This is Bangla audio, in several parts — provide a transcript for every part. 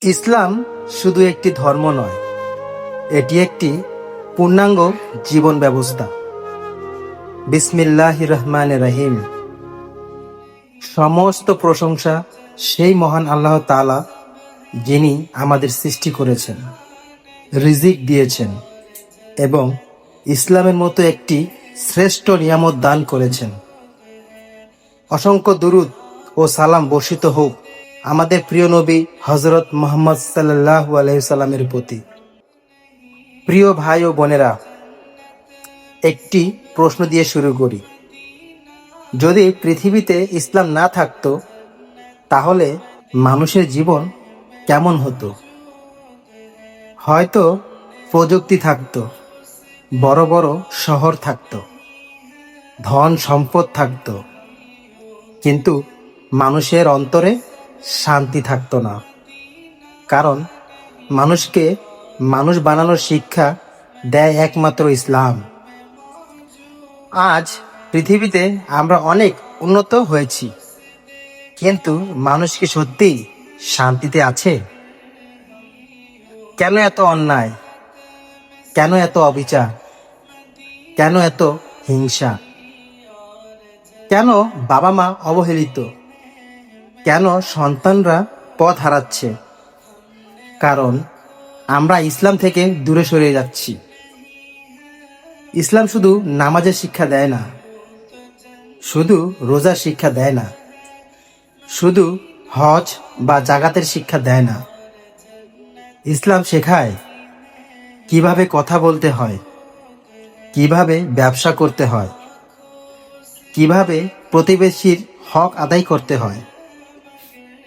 ইসলাম শুধু একটি ধর্ম নয়, এটি একটি পূর্ণাঙ্গ জীবন ব্যবস্থা। বিসমিল্লাহির রহমানির রহিম। সমস্ত প্রশংসা সেই মহান আল্লাহ তাআলা, যিনি আমাদের সৃষ্টি করেছেন, রিজিক দিয়েছেন এবং ইসলামের মতো একটি শ্রেষ্ঠ নিয়ামত দান করেছেন। অসংখ্য দুরূদ ও সালাম বর্ষিত হোক আমাদের প্রিয় নবী হযরত মুহাম্মদ সাল্লাল্লাহু আলাইহি সাল্লামের প্রতি। প্রিয় ভাই ও বোনেরা, একটি প্রশ্ন দিয়ে শুরু করি। যদি পৃথিবীতে ইসলাম না থাকতো, তাহলে মানুষের জীবন কেমন হতো? হয়তো প্রযুক্তি থাকতো, বড় বড় শহর থাকতো, ধন সম্পদ থাকতো, কিন্তু মানুষের অন্তরে শান্তি থাকতো না। কারণ মানুষকে মানুষ বানানোর শিক্ষা দেয় একমাত্র ইসলাম। আজ পৃথিবীতে আমরা অনেক উন্নত হয়েছি, কিন্তু মানুষ কি সত্যিই শান্তিতে আছে? কেন এত অন্যায়? কেন এত অবিচার? কেন এত হিংসা? কেন বাবা মা অবহেলিত? কেন সন্তানরা পথ হারাচ্ছে? কারণ আমরা ইসলাম থেকে দূরে সরে যাচ্ছি। ইসলাম শুধু নামাজের শিক্ষা দেয় না, শুধু রোজার শিক্ষা দেয় না, শুধু হজ বা জাকাতের শিক্ষা দেয় না। ইসলাম শেখায় কিভাবে কথা বলতে হয়, কিভাবে ব্যবসা করতে হয়, কিভাবে প্রতিবেশীর হক আদায় করতে হয়,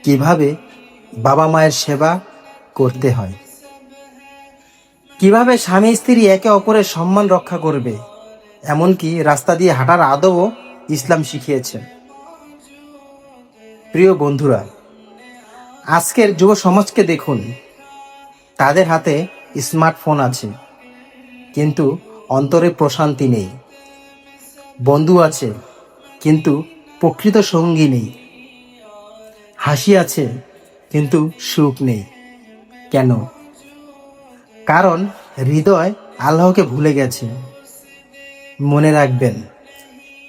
কিভাবে বাবা মায়ের সেবা করতে হয়, কিভাবে স্বামী স্ত্রী একে অপরের সম্মান রক্ষা করবে, এমনকি রাস্তা দিয়ে হাঁটার আদবও ইসলাম শিখিয়েছে। প্রিয় বন্ধুরা, আজকের যুব সমাজকে দেখুন। তাদের হাতে স্মার্টফোন আছে, কিন্তু অন্তরে প্রশান্তি নেই। বন্ধু আছে, কিন্তু প্রকৃত সঙ্গী নেই। হাসি আছে, কিন্তু সুখ নেই। কেন? কারণ হৃদয় আল্লাহকে ভুলে গেছে। মনে রাখবেন,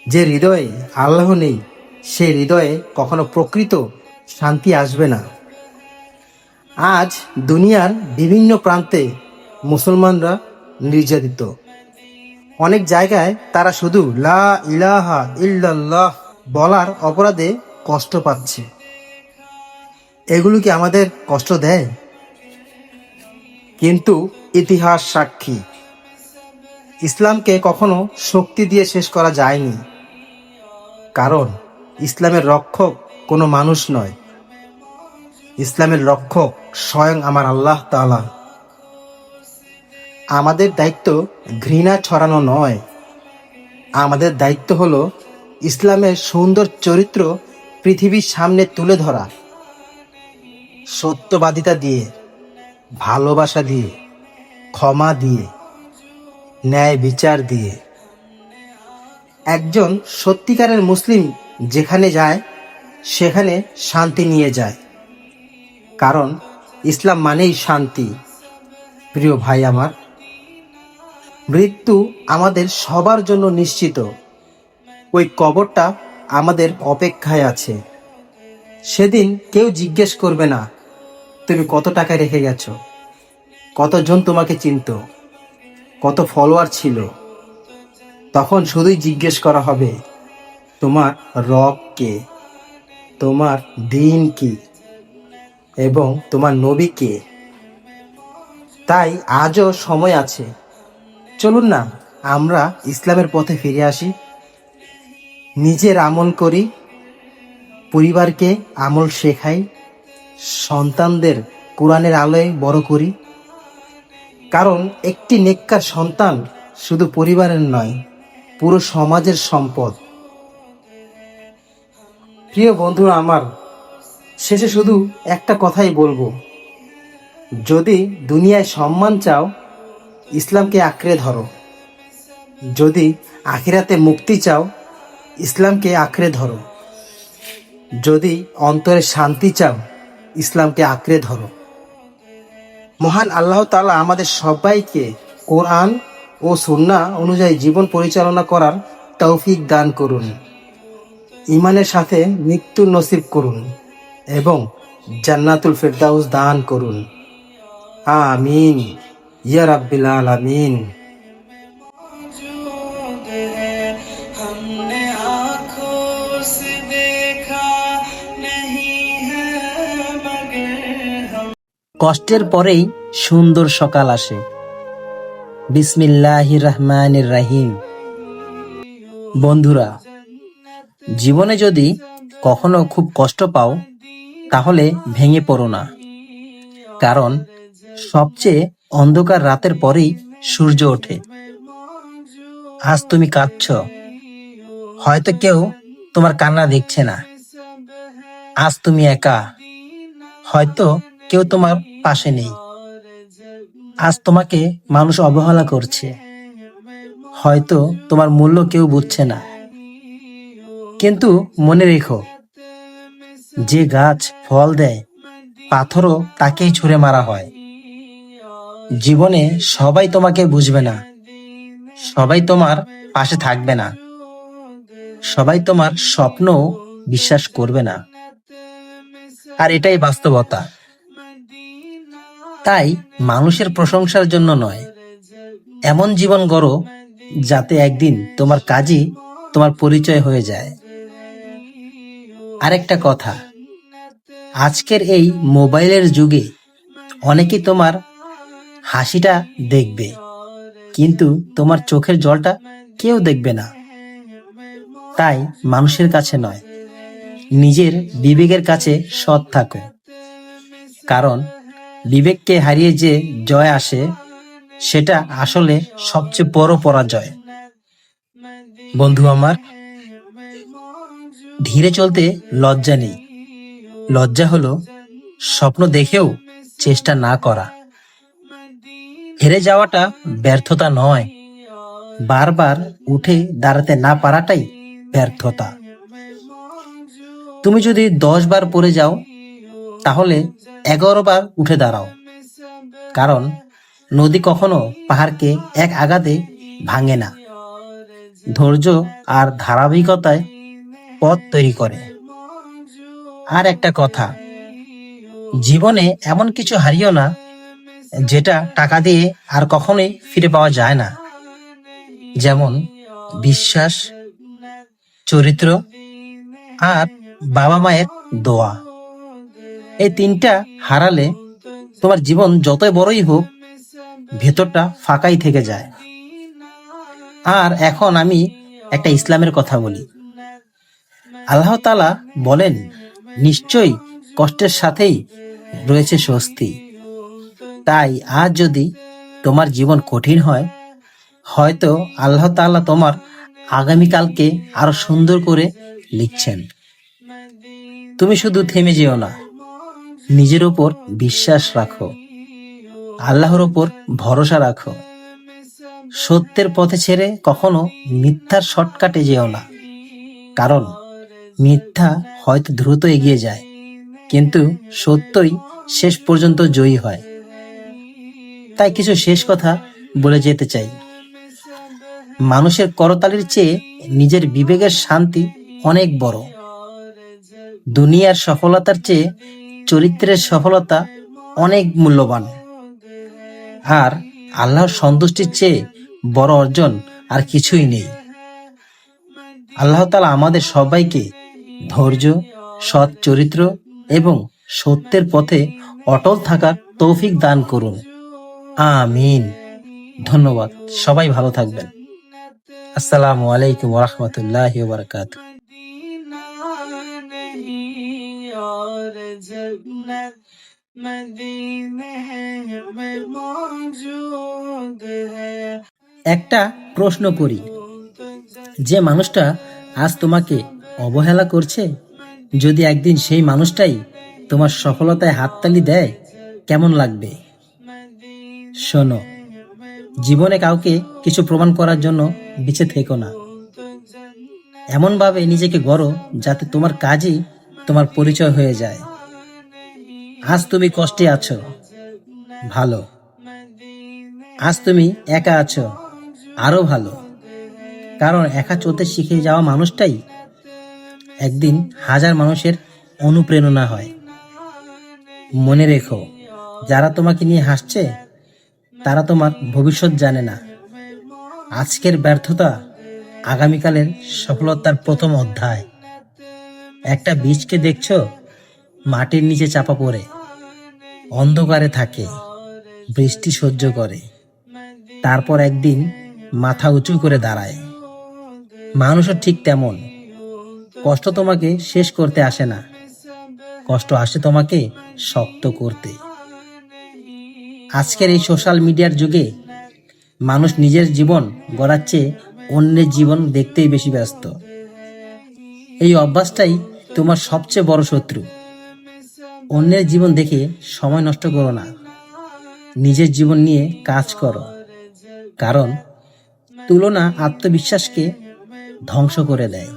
যে হৃদয়ে আল্লাহ নেই, সে হৃদয়ে কখনো প্রকৃত শান্তি আসবে না। আজ দুনিয়ার বিভিন্ন প্রান্তে মুসলমানরা নির্যাতিত। অনেক জায়গায় তারা শুধু লা ইলাহা ইল্লাল্লাহ বলার অপরাধে কষ্ট পাচ্ছে। এগুলো কি আমাদের কষ্ট দেয়? কিন্তু ইতিহাস সাক্ষী, ইসলামকে কখনো শক্তি দিয়ে শেষ করা যায়নি। কারণ ইসলামের রক্ষক কোনো মানুষ নয়, ইসলামের রক্ষক স্বয়ং আমার আল্লাহ তাআলা। আমাদের দায়িত্ব ঘৃণা ছড়ানো নয়, আমাদের দায়িত্ব হলো ইসলামের সুন্দর চরিত্র পৃথিবীর সামনে তুলে ধরা। সত্যবাদিতা দিয়ে, ভালোবাসা দিয়ে, ক্ষমা দিয়ে, ন্যায় বিচার দিয়ে। একজন সত্যিকারের মুসলিম যেখানে যায়, সেখানে শান্তি নিয়ে যায়। কারণ ইসলাম মানেই শান্তি। প্রিয় ভাই আমার, মৃত্যু আমাদের সবার জন্য নিশ্চিত। ওই কবরটা আমাদের অপেক্ষায় আছে। সেদিন কেউ জিজ্ঞেস করবে না তুমি কত টাকা রেখে গেছো, কতজন তোমাকে চিনত, কত ফলোয়ার ছিল। তখন শুধুই জিজ্ঞেস করা হবে তোমার রব কে, তোমার দিন কি এবং তোমার নবী কে। তাই আজও সময় আছে। চলুন না আমরা ইসলামের পথে ফিরে আসি। নিজের আমল করি, পরিবারকে আমল শেখাই, সন্তানদের কোরআনের আলোয় বড় করি। কারণ একটি নেককার সন্তান শুধু পরিবারের নয়, পুরো সমাজের সম্পদ। প্রিয় বন্ধুরা আমার, শেষে শুধু একটা কথাই বলবো, যদি দুনিয়ায় সম্মান চাও, ইসলামকে আঁকড়ে ধরো। যদি আখিরাতে মুক্তি চাও, ইসলামকে আঁকড়ে ধরো। যদি অন্তরে শান্তি চাও, ইসলামকে আঁকড়ে ধরো। মহান আল্লাহ তাআলা আমাদের সবাইকে কোরআন ও সুন্নাহ অনুযায়ী জীবন পরিচালনা করার তৌফিক দান করুন, ঈমানের সাথে মৃত্যু নসিব করুন এবং জান্নাতুল ফেরদাউস দান করুন। আমিন ইয়া রাব্বিল আলামিন। मौजूद है, हमने आँखों से देखा नहीं है मगर हम কষ্টের পরেই সুন্দর সকাল আসে। বিসমিল্লাহির রহমানির রহিম। বন্ধুরা, জীবনে যদি কখনো খুব কষ্ট পাও তাহলে ভেঙে পড়ো না, কারণ সবচেয়ে অন্ধকার রাতের পরেই সূর্য ওঠে। আজ তুমি কাঁদছ, হয়তো কেউ তোমার কান্না দেখছে না। আজ তুমি একা, হয়তো কেউ তোমার পাশে নেই। আজ তোমাকে মানুষ অবহেলা করছে, হয়তো তোমার মূল্য কেউ বুঝছে না। কিন্তু মনে রেখো, যে গাছ ফল দেয় পাথরও তাকেই ছুঁড়ে মারা হয়। জীবনে সবাই তোমাকে বুঝবে না, সবাই তোমার পাশে থাকবে না, সবাই তোমার স্বপ্নও বিশ্বাস করবে না। আর এটাই বাস্তবতা। তাই মানুষের প্রশংসার জন্য নয়, এমন জীবন গড়ো যাতে একদিন তোমার কাজই তোমার পরিচয় হয়ে যায়। আরেকটা কথা, আজকের এই মোবাইলের যুগে অনেকেই তোমার হাসিটা দেখবে, কিন্তু তোমার চোখের জলটা কেউ দেখবে না। তাই মানুষের কাছে নয়, নিজের বিবেকের কাছে সৎ থাকো, কারণ বিবেককে হারিয়ে যে জয় আসে সেটা আসলে সবচেয়ে বড় পরাজয়। বন্ধু আমার, ধীরে চলতে লজ্জা নেই। লজ্জা হলো স্বপ্ন দেখেও চেষ্টা না করা। হেরে যাওয়াটা ব্যর্থতা নয়, বারবার উঠে দাঁড়াতে না পারাটাই ব্যর্থতা। তুমি যদি 10 বার পড়ে যাও তাহলে 11 বার উঠে দাঁড়াও, কারণ নদী কখনো পাহাড়কে এক আঘাতে ভাঙে না। ধৈর্য আর ধারাবাহিকতায় পথ তৈরি করে। আর একটা কথা, জীবনে এমন কিছু হারিও না যেটা টাকা দিয়ে আর কখনোই ফিরে পাওয়া যায় না, যেমন বিশ্বাস, চরিত্র আর বাবা মায়ের দোয়া। এই তিনটা হারালে তোমার জীবন যতই বড়ই হোক, ভেতরটা ফাঁকাই থেকে যায়। আর এখন আমি একটা ইসলামের কথা বলি। আল্লাহ তাআলা বলেন, নিশ্চয়ই কষ্টের সাথেই রয়েছে স্বস্তি। তাই আজ যদি তোমার জীবন কঠিন হয়, হয়তো আল্লাহ তাআলা তোমার আগামীকালকে আরো সুন্দর করে লিখছেন। তুমি শুধু থেমে যেও না, নিজের উপর বিশ্বাস রাখো, আল্লাহর উপর ভরসা রাখো। সত্যের পথে ছেড়ে কখনো মিথ্যার শর্টকাটে যেও না, কারণ মিথ্যা হয়তো দ্রুত এগিয়ে যায়, কিন্তু সত্যই শেষ পর্যন্ত জয়ী হয়। তাই কিছু শেষ কথা বলে যেতে চাই। মানুষের করতালির চেয়ে নিজের বিবেকের শান্তি অনেক বড়। দুনিয়ার সফলতার চেয়ে চরিত্রের সফলতা অনেক মূল্যবান। আর আল্লাহর সন্তুষ্টির চেয়ে বড় অর্জন আর কিছুই নেই। আল্লাহ তাআলা আমাদের সবাইকে ধৈর্য, সৎ চরিত্র এবং সত্যের পথে অটল থাকার তৌফিক দান করুন। আমিন। ধন্যবাদ। সবাই ভালো থাকবেন। আসসালামু আলাইকুম ওয়া রাহমাতুল্লাহি ওয়া বারাকাতুহু। नहीं और जन्नत मदीने में मौजूद है। একটা প্রশ্ন করি, যে মানুষটা আজ তোমাকে অবহেলা করছে, যদি একদিন সেই মানুষটাই তোমার সফলতায় হাততালি দেয়, কেমন লাগবে? শোনো, জীবনে কাউকে কিছু প্রমাণ করার জন্য বেঁচে থেকো না। এমন ভাবে নিজেকে গড়ো যাতে তোমার কাজই তোমার পরিচয় হয়ে যায়। আজ তুমি কষ্টে আছো, ভালো। আজ তুমি একা আছো, আরো ভালো। কারণ একা চলতে শিখে যাওয়া মানুষটাই একদিন হাজার মানুষের অনুপ্রেরণা হয়। মনে রেখো, যারা তোমাকে নিয়ে হাসছে তারা তোমার ভবিষ্যৎ জানে না। আজকের ব্যর্থতা আগামীকালের সফলতার প্রথম অধ্যায়। একটা বীজকে দেখছো মাটির নিচে চাপা পড়ে, অন্ধকারে থাকে, বৃষ্টি সহ্য করে, তারপর একদিন মাথা উঁচু করে দাঁড়ায়। মানুষও ঠিক তেমন। কষ্ট তোমাকে শেষ করতে আসে না, কষ্ট আসে তোমাকে শক্ত করতে। আজকের এই সোশ্যাল মিডিয়ার যুগে মানুষ নিজের জীবন গড়ার চেয়ে অন্যের জীবন দেখতেই বেশি ব্যস্ত। এই অভ্যাসটাই তোমার সবচেয়ে বড় শত্রু। অন্যের জীবন দেখে সময় নষ্ট করো না, নিজের জীবন নিয়ে কাজ করো। কারণ তুলনা আত্মবিশ্বাসকে ধ্বংস করে দেয়,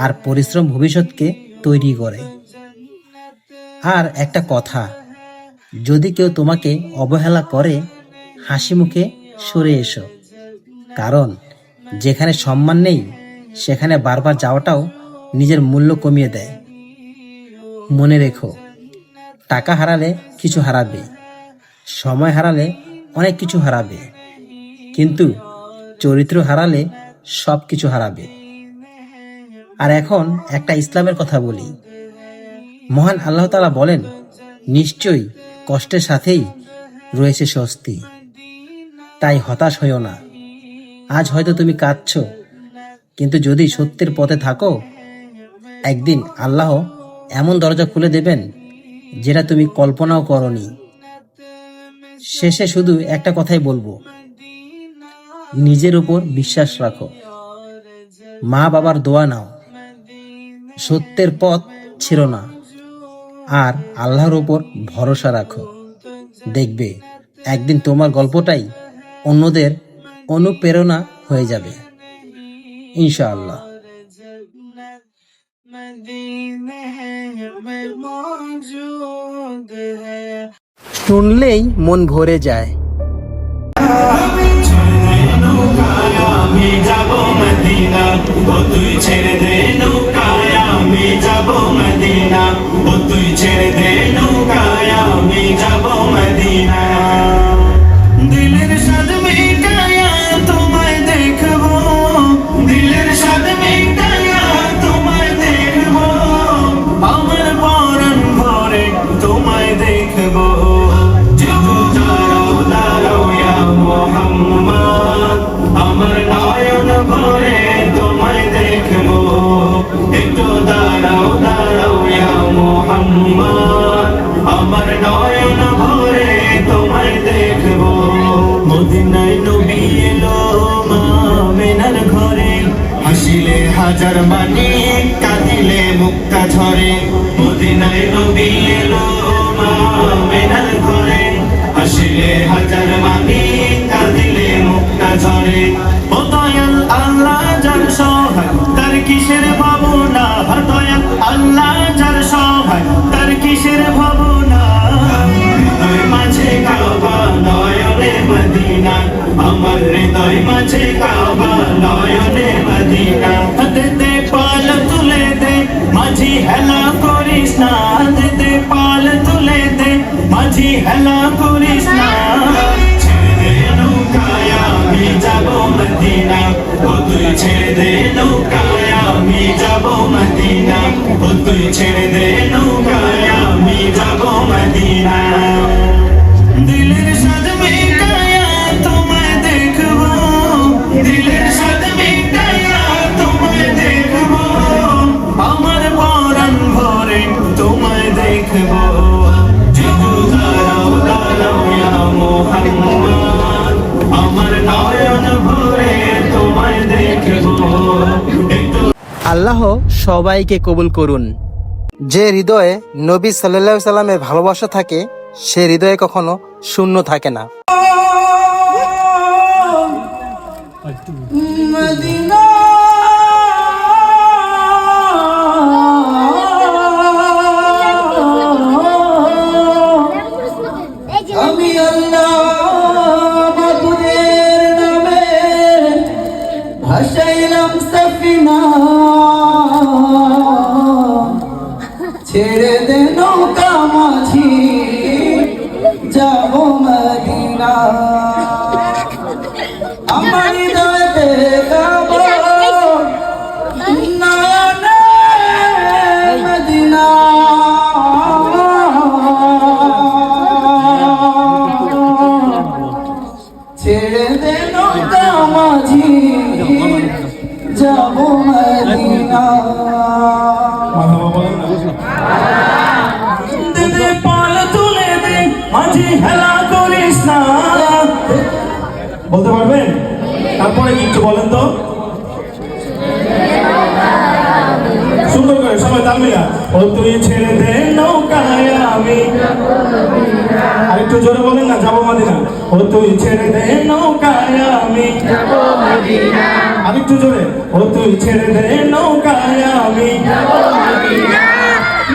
আর পরিশ্রম ভবিষ্যৎকে তৈরি করে। আর একটা কথা, যদি কেউ তোমাকে অবহেলা করে, হাসি মুখে সরে এসো। কারণ যেখানে সম্মান নেই সেখানে বারবার যাওয়াটাও নিজের মূল্য কমিয়ে দেয়। মনে রেখো, টাকা হারালে কিছু হারাবে, সময় হারালে অনেক কিছু হারাবে, কিন্তু চরিত্র হারালে সব কিছু হারাবে। আর এখন একটা ইসলামের কথা বলি। মহান আল্লাহ তাআলা বলেন, নিশ্চয়ই কষ্টের সাথেই রয়েছে স্বস্তি। তাই হতাশ হইও না। আজ হয়তো তুমি কাঁদছো, কিন্তু যদি সত্যের পথে থাকো, একদিন আল্লাহ এমন দরজা খুলে দেবেন যেটা তুমি কল্পনাও করনি। শেষে শুধু একটা কথাই বলবো, নিজের উপর বিশ্বাস রাখো, মা বাবার দোয়া নাও, সত্যের পথ ছেড়ো না, আর আল্লাহর উপর ভরসা রাখো। দেখবে একদিন তোমার গল্পটাই অন্যদের অনুপ্রেরণা হয়ে যাবে, ইনশাআল্লাহ। শুনলেই মন ভরে যায়। আমি যাব মদিনা, ও তুই ছেড়ে দে নৌকায়, আমি যাব মদিনা, ও তুই ছেড়ে দে নৌকায়, আমি যাব মদিনা। দিলের সাদ মিটায়া তোমায় দেখবো, দিলের সাদ মিটায়া তোমায় দেখবো, আমার পরাণ ভরে তোমায় দেখবো। যেহেতু দাঁড়াও দাঁড়াও ইয়া মুহাম্মদ, আমার নয়ন ভরে তোমায় দেখবো। একটু দাঁড়াও দাঁড়াও ইয়া মুহাম্মদ, আমার নয়ন ভরে তোমায় দেখবো। মদিনায় নবী এলো মা আমেনার ঘরে, হাসিলে হাজার মানি, কাঁদিলে মুক্তা ঝরে। মদিনায় নবী এলো মা আমেনার ঘরে, হাসিলে হাজার মানি, কাঁদিলে মুক্তা ঝরে। ও দয়াল আল্লাহ যার সহায়, তার কিসের ভাবনা, দয়াল আল্লাহ যার সহায়, তার কিসের ভাবনা। হৃদয় মাঝে কাবা, নয়নে মদিনা, আমার হৃদয় মাঝে কাবা, নয়নে মদিনা। হাতে দে পাল তুলে দে, মাঝি হেলা করিস না, হাতে দে পাল তুলে দে, মাঝি হেলা করিস না। ছেড়ে দে নৌকায়, আমি যাব মদিনা, ও তুই ছেড়ে দে নৌকায়, আমি যাব মদিনা, ও তুই ছেড়ে দে নৌকায়, আমি যাব মদিনা। দিলের সাদ মিটায়া তোমায় দেখবো, দিলের সাদ মিটায়া তোমায় দেখবো, আমার পরাণ ভরে তোমায় দেখবো। যেহেতু দাঁড়াও দাঁড়াও ইয়া মুহাম্মদ, আমার নয়ন ভরে তোমায় দেখবো। একটু আল্লাহ সবাইকে কবুল করুন। যে হৃদয়ে নবী সাল্লাল্লাহু আলাইহি সাল্লামের ভালোবাসা থাকে, সে হৃদয়ে কখনো শূন্য থাকে না। মদিনা আমি আল্লাহ মাবুদের নামে ভাসাইলাম সফিনা, ছেড়ে দে নৌকা মাঝি যাব মদিনা। আমার হৃদয়তে কাবা নয়নে মদিনা, ছেড়ে দে নৌকা মাঝি যাব মদিনা। দে পাল তুলে দে মাঝি হেলা করিস না। বলতে পারবেন? তারপরে কি একটু বলেন তো, সুন্দর করে সবাই তাল মিলা। ও তুই ছেড়ে দে নৌকায় আমি, আর একটু জোরে বলেন না, যাবো মদিনা। ও তুই ছেড়ে দে নৌকায় আমি, আর একটু জোরে। ও তুই ছেড়ে দে নৌকায় আমি,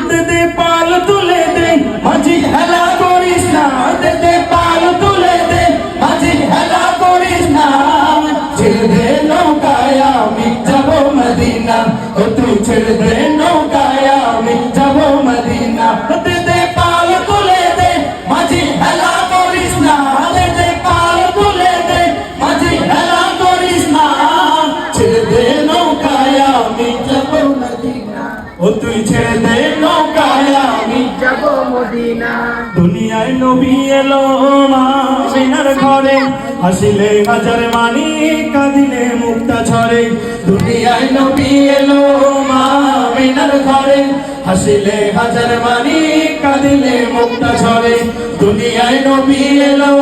দে দে পাল তুলে দে মাঝি হেলা করিস না। দে দে পাল তুলে দে মাঝি হেলা করিস না। ছেড়ে দে নৌকায় আমি যাব মদিনা। ও তুই ছেড়ে দে নৌকায় আমি যাব মদিনা। দে দে পাল তুলে দে মাঝি হেলা করিস না। দে দে পাল তুলে দে মাঝি হেলা করিস না। ছেড়ে দে নৌকায় আমি যাব মদিনা। ও তুই ছেড়ে দে নৌকায় আমি যাব মদিনা। দুনিয়ায় নবী এলো আমিনার ঘরে, হাসিলে হাজার মানি কাঁদিলে মুক্তা ঝরে। দুনিয়ায় নবী এলো আমিনার ঘরে, হাসিলে হাজার মানি কাঁদিলে মুক্তা ঝরে। দুনিয়ায় নবী এলো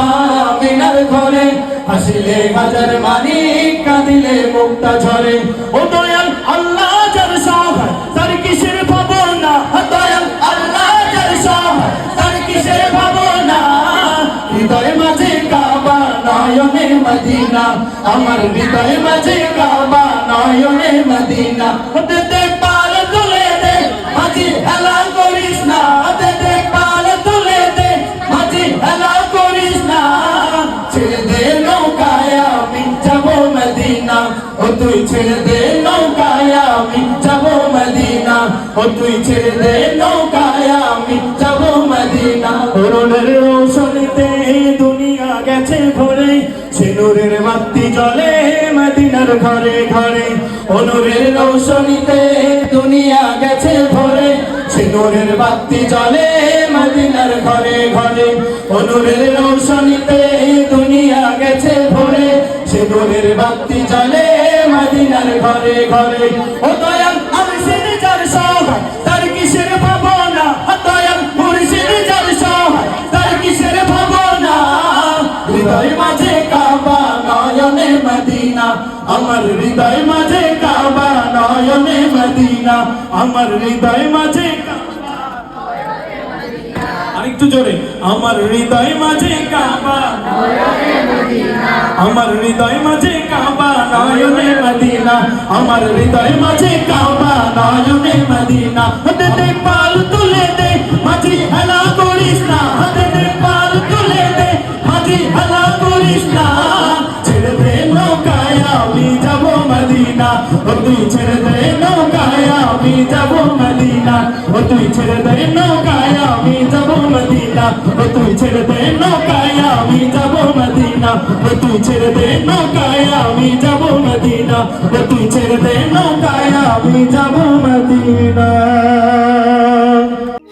আমিনার ঘরে, হাসিলে হাজার মানি কাঁদিলে মুক্তা ঝরে। ও দয়াল আল্লাহ যার সহায় তার কিসের ভাবনা। দয়াল আল্লাহ যার সহায় তার কিসের ভাবনা। হৃদয় মাঝে কাবা নয়নে মদিনা, আমার হৃদয় মাঝে কাবা নয়নে মদিনা। দে দে পাল তুলে দে মাঝি হেলা করিস না। দে দে পাল তুলে দে মাঝি হেলা করিস না। ছেড়ে দে নৌকায় আমি যাব মদিনা। ও তুই ছেড়ে দে নৌকায় আমি যাব মদিনা। ও তুই ছেড়ে দে নৌকায় আমি যাব মদিনা। অরুণের রৌশনীতে দুনিয়া গেছে ভরে, সে নূরের বাতি জ্বলে মদিনার ঘরে ঘরে। অনুরের রৌশনীতে দুনিয়া গেছে ভরে, সে নূরের বাতি জ্বলে মদিনার ঘরে ঘরে। অনুরের রৌশনীতে দুনিয়া গেছে ভরে, সে নূরের বাতি জ্বলে মদিনার ঘরে ঘরে। ও দয়াল মুর্শিদ যার সহায় তার কিসের ভাবনা। দয়াল মুর্শিদ যার সহায় তার কিসের ভাবনা। হৃদয় মাঝে কাবা নয়নে মদিনা, আমার হৃদয় মাঝে কাবা নয়নে মদিনা। আমার হৃদয় মাঝে আরেকটু জোরে। আমার হৃদয় মাঝে কাবা, আমার হৃদয় মাঝে কাবা নয়নে মদিনা। আমার হৃদয় মাঝে কাবা নয়নে মদিনা। দে দে পাল তুলে দে মাঝি হেলা করিস না। দে দে পাল তুলে দে মাঝি হেলা করিস না। ছেড়ে দে নৌকায় আমি যাব মদিনা। ও তুই ছেড়ে দে নৌকায় আমি যাব মদিনা। ও তুই ছেড়ে দে নৌকায় আমি যাব মদিনা। ও তুই ছেড়ে দে নৌকায় আমি যাব মদিনা। ও তুই ছেড়ে দে নৌকায় আমি যাব মদিনা। ও তুই ছেড়ে দে নৌকায় আমি যাব মদিনা।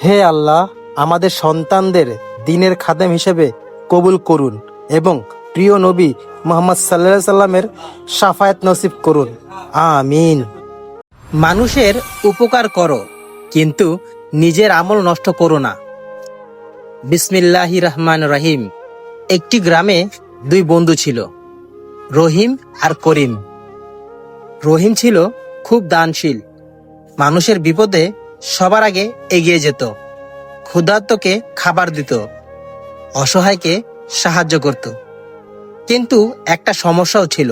হে আল্লাহ, আমাদের সন্তানদের দ্বীনের খাদেম হিসেবে কবুল করুন এবং প্রিয় নবী মুহাম্মদ সাল্লাল্লাহু আলাইহি সাল্লামের শাফায়াত নসিব করুন, আমিন। মানুষের উপকার করো, কিন্তু নিজের আমল নষ্ট করো না। বিসমিল্লাহির রহমানির রহিম। একটি গ্রামে দুই বন্ধু ছিল, রহিম আর করিম। রহিম ছিল খুব দানশীল, মানুষের বিপদে সবার আগে এগিয়ে যেত, ক্ষুধার্তকে খাবার দিত, অসহায়কে সাহায্য করত। কিন্তু একটা সমস্যাও ছিল,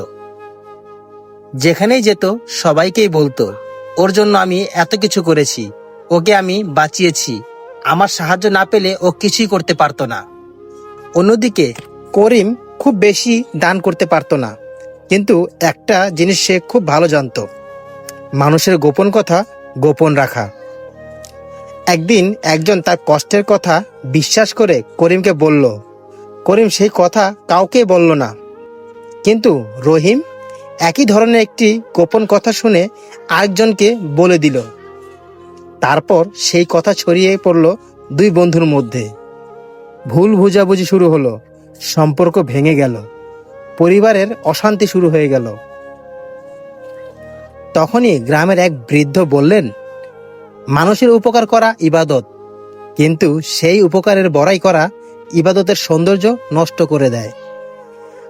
যেখানেই যেত সবাইকেই বলতো, ওর জন্য আমি এত কিছু করেছি, ওকে আমি বাঁচিয়েছি, আমার সাহায্য না পেলে ও কিছুই করতে পারতো না। অন্যদিকে করিম খুব বেশি দান করতে পারতো না, কিন্তু একটা জিনিস সে খুব ভালো জানতো, মানুষের গোপন কথা গোপন রাখা। একদিন একজন তার কষ্টের কথা বিশ্বাস করে করিমকে বলল। করিম সেই কথা কাউকে বলল না, কিন্তু রহিম একই ধরনের একটি গোপন কথা শুনে আরেকজনকে বলে দিল। তারপর সেই কথা ছড়িয়ে পড়ল দুই বন্ধুর মধ্যে। ভুল বোঝাবুঝি শুরু হলো, সম্পর্ক ভেঙে গেল, পরিবারের অশান্তি শুরু হয়ে গেল। তখনই গ্রামের এক বৃদ্ধ বললেন, মানুষের উপকার করা ইবাদত, কিন্তু সেই উপকারের বড়াই করা ইবাদতের সৌন্দর্য নষ্ট করে দেয়।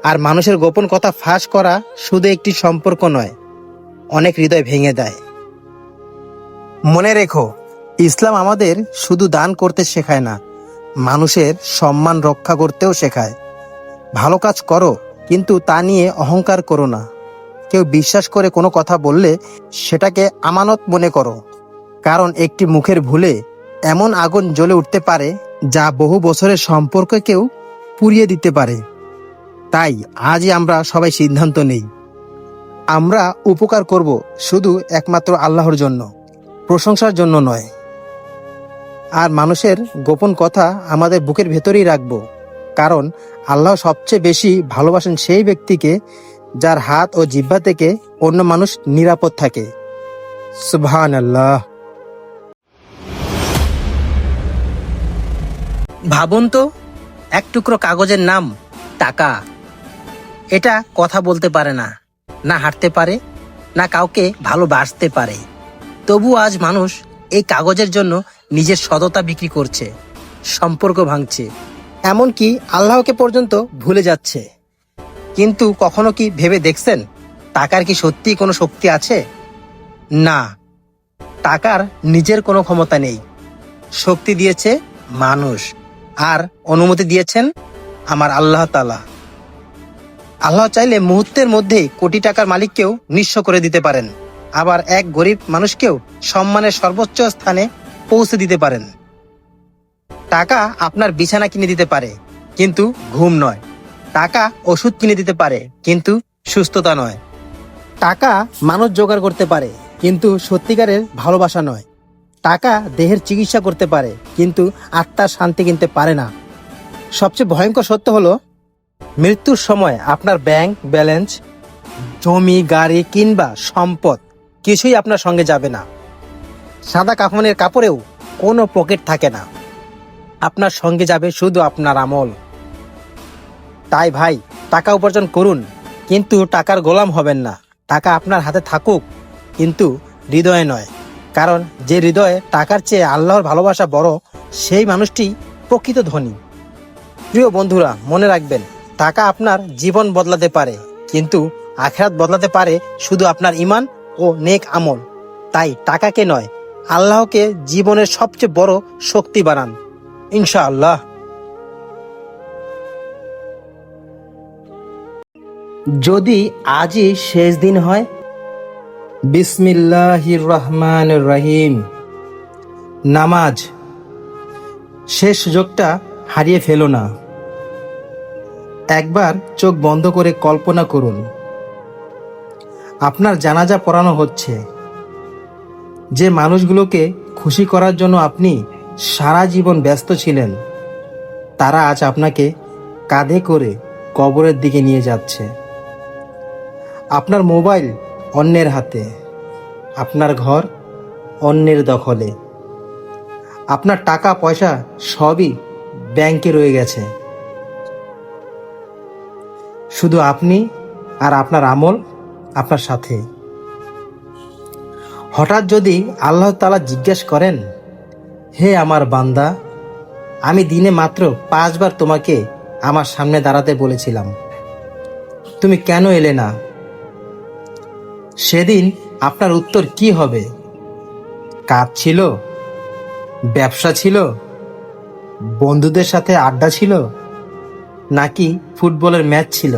আর মানুষের গোপন কথা ফাঁস করা শুধু একটি সম্পর্ক নয়, অনেক হৃদয় ভেঙে দেয়। মনে রেখো, ইসলাম আমাদের শুধু দান করতে শেখায় না, মানুষের সম্মান রক্ষা করতেও শেখায়। ভালো কাজ করো, কিন্তু তা নিয়ে অহংকার করো না। কেউ বিশ্বাস করে কোনো কথা বললে সেটাকে আমানত মনে করো, কারণ একটি মুখের ভুলে এমন আগুন জ্বলে উঠতে পারে যা বহু বছরের সম্পর্ককেও পুড়িয়ে দিতে পারে। তাই আজই আমরা সবাই সিদ্ধান্ত নেই, আমরা উপকার করব শুধু একমাত্র আল্লাহর জন্য, প্রশংসার জন্য নয়। আর মানুষের গোপন কথা আমাদের বুকের ভেতরেই রাখবো, কারণ আল্লাহ সবচেয়ে বেশি ভালোবাসেন সেই ব্যক্তিকে যার হাত ও জিহ্বা থেকে অন্য মানুষ নিরাপদ থাকে। সুবহানাল্লাহ। ভাবুন তো, এক টুকরো কাগজের নাম টাকা। এটা কথা বলতে পারে না, না হাঁটতে পারে, না কাউকে ভালোবাসতে পারে। তবু আজ মানুষ এই কাগজের জন্য নিজের সততা বিক্রি করছে, সম্পর্ক ভাঙছে, এমনকি আল্লাহকে পর্যন্ত ভুলে যাচ্ছে। কিন্তু কখনো কি ভেবে দেখছেন, টাকার কি সত্যি কোনো শক্তি আছে? না, টাকার নিজের কোনো ক্ষমতা নেই। শক্তি দিয়েছে মানুষ, আর অনুমতি দিয়েছেন আমার আল্লাহ তাআলা। আল্লাহ চাইলে মুহূর্তের মধ্যেই কোটি টাকার মালিককেও নিঃস্ব করে দিতে পারেন, আবার এক গরিব মানুষকেও সম্মানের সর্বোচ্চ স্থানে পৌঁছে দিতে পারেন। টাকা আপনার বিছানা কিনে দিতে পারে, কিন্তু ঘুম নয়। টাকা ওষুধ কিনে দিতে পারে, কিন্তু সুস্থতা নয়। টাকা মানুষ জোগাড় করতে পারে, কিন্তু সত্যিকারের ভালোবাসা নয়। টাকা দেহের চিকিৎসা করতে পারে, কিন্তু আত্মার শান্তি কিনতে পারে না। সবচেয়ে ভয়ঙ্কর সত্য হলো, মৃত্যুর সময় আপনার ব্যাংক ব্যালেন্স, জমি, গাড়ি কিংবা সম্পদ কিছুই আপনার সঙ্গে যাবে না। সাদা কাফনের কাপড়েও কোনো পকেট থাকে না। আপনার সঙ্গে যাবে শুধু আপনার আমল। তাই ভাই, টাকা উপার্জন করুন, কিন্তু টাকার গোলাম হবেন না। টাকা আপনার হাতে থাকুক, কিন্তু হৃদয়ে নয়, কারণ যে হৃদয়ে টাকার চেয়ে আল্লাহর ভালোবাসা বড়, সেই মানুষটি প্রকৃত ধনী। প্রিয় বন্ধুরা, মনে রাখবেন, টাকা আপনার জীবন বদলাতে পারে, কিন্তু আখিরাত বদলাতে পারে শুধু আপনার ঈমান ও নেক আমল। তাই টাকাকে নয়, আল্লাহকে জীবনের সবচেয়ে বড় শক্তি বানান, ইনশাআল্লাহ। যদি আজই শেষ দিন হয়, বিসমিল্লাহির রহমানির রহিম। নামাজ, শেষ সুযোগটা হারিয়ে ফেলো না। একবার চোখ বন্ধ করে কল্পনা করুন, আপনার জানাজা পড়ানো হচ্ছে। যে মানুষগুলোকে খুশি করার জন্য আপনি সারা জীবন ব্যস্ত ছিলেন, তারা আজ আপনাকে কাঁধে করে কবরের দিকে নিয়ে যাচ্ছে। আপনার মোবাইল অন্যের হাতে, আপনার ঘর অন্যের দখলে, আপনার টাকা পয়সা সবই ব্যাংকে রয়ে গেছে। শুধু আপনি আর আপনার আমল আপনার সাথে। হঠাৎ যদি আল্লাহ তাআলা জিজ্ঞেস করেন, হে আমার বান্দা, আমি দিনে মাত্র 5 বার তোমাকে আমার সামনে দাঁড়াতে বলেছিলাম, তুমি কেন এলে না? সেদিন আপনার উত্তর কি হবে? কাজ ছিল, ব্যবসা ছিল, বন্ধুদের সাথে আড্ডা ছিল, নাকি ফুটবলের ম্যাচ ছিল,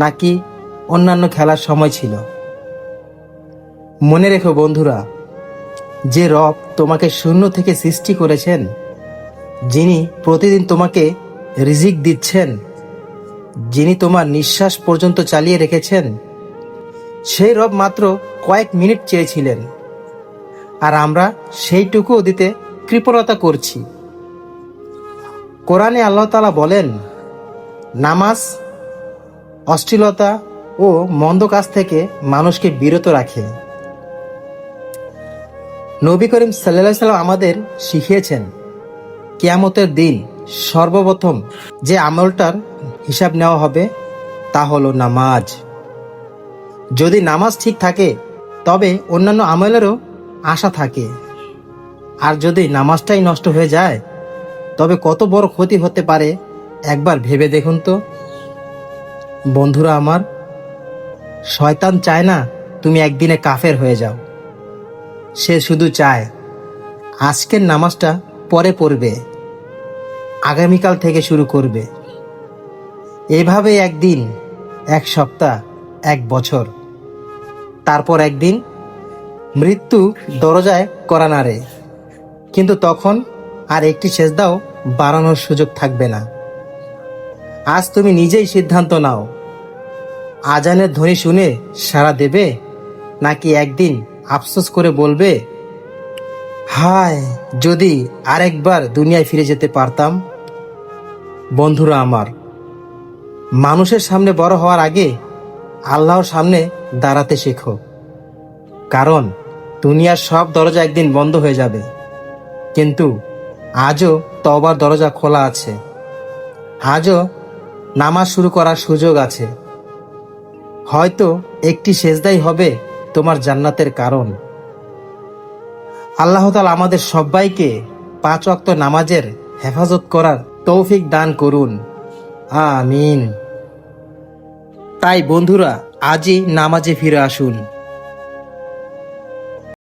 নাকি অন্যান্য খেলার সময় ছিল? মনে রেখো বন্ধুরা, যে রব তোমাকে শূন্য থেকে সৃষ্টি করেছেন, যিনি প্রতিদিন তোমাকে রিজিক দিচ্ছেন, যিনি তোমার নিঃশ্বাস পর্যন্ত চালিয়ে রেখেছেন, সেই রব মাত্র কয়েক মিনিট চেয়েছিলেন, আর আমরা সেইটুকুও দিতে কৃপণতা করছি। কোরআনে আল্লাহ তাআলা বলেন, নামাজ অশ্লীলতা ও মন্দ কাজ থেকে মানুষকে বিরত রাখে। নবী করিম সাল্লাল্লাহু আলাইহি সাল্লাম আমাদের শিখিয়েছেন, কিয়ামতের দিন সর্বপ্রথম যে আমলটার হিসাব নেওয়া হবে তা হলো নামাজ। যদি নামাজ ঠিক থাকে তবে অন্যান্য আমলেরও আশা থাকে, আর যদি নামাজটাই নষ্ট হয়ে যায় তবে কত বড় ক্ষতি হতে পারে একবার ভেবে দেখুন তো। বন্ধুরা আমার, শয়তান চায় না তুমি একদিনে কাফের হয়ে যাও। সে শুধু চায় আজকের নামাজটা পরে পড়বে, আগামীকাল থেকে শুরু করবে। এভাবে একদিন, এক সপ্তাহ, এক বছর, তারপর একদিন মৃত্যু দরজায় কড়া নাড়ে, কিন্তু তখন আর একটি সেজদাও বাড়ানোর সুযোগ থাকবে না। আজ তুমি নিজেই সিদ্ধান্ত নাও, আজানের ধ্বনি শুনে সাড়া দেবে, নাকি একদিন আফসোস করে বলবে, হায় যদি আরেকবার দুনিয়ায় ফিরে যেতে পারতাম। বন্ধুরা আমার, মানুষের সামনে বড় হওয়ার আগে আল্লাহর সামনে দাঁড়াতে শেখো, কারণ দুনিয়ার সব দরজা একদিন বন্ধ হয়ে যাবে, কিন্তু আজও তওবার দরজা খোলা আছে। আজও নামাজ শুরু করার সুযোগ আছে। হয়তো একটি সেজদাই হবে তোমার জান্নাতের কারণ। আল্লাহ তাআলা আমাদের সবাইকে 5 ওয়াক্ত নামাজের হেফাজত করার তৌফিক দান করুন, আমিন। তাই বন্ধুরা, আজই নামাজে ফিরে আসুন।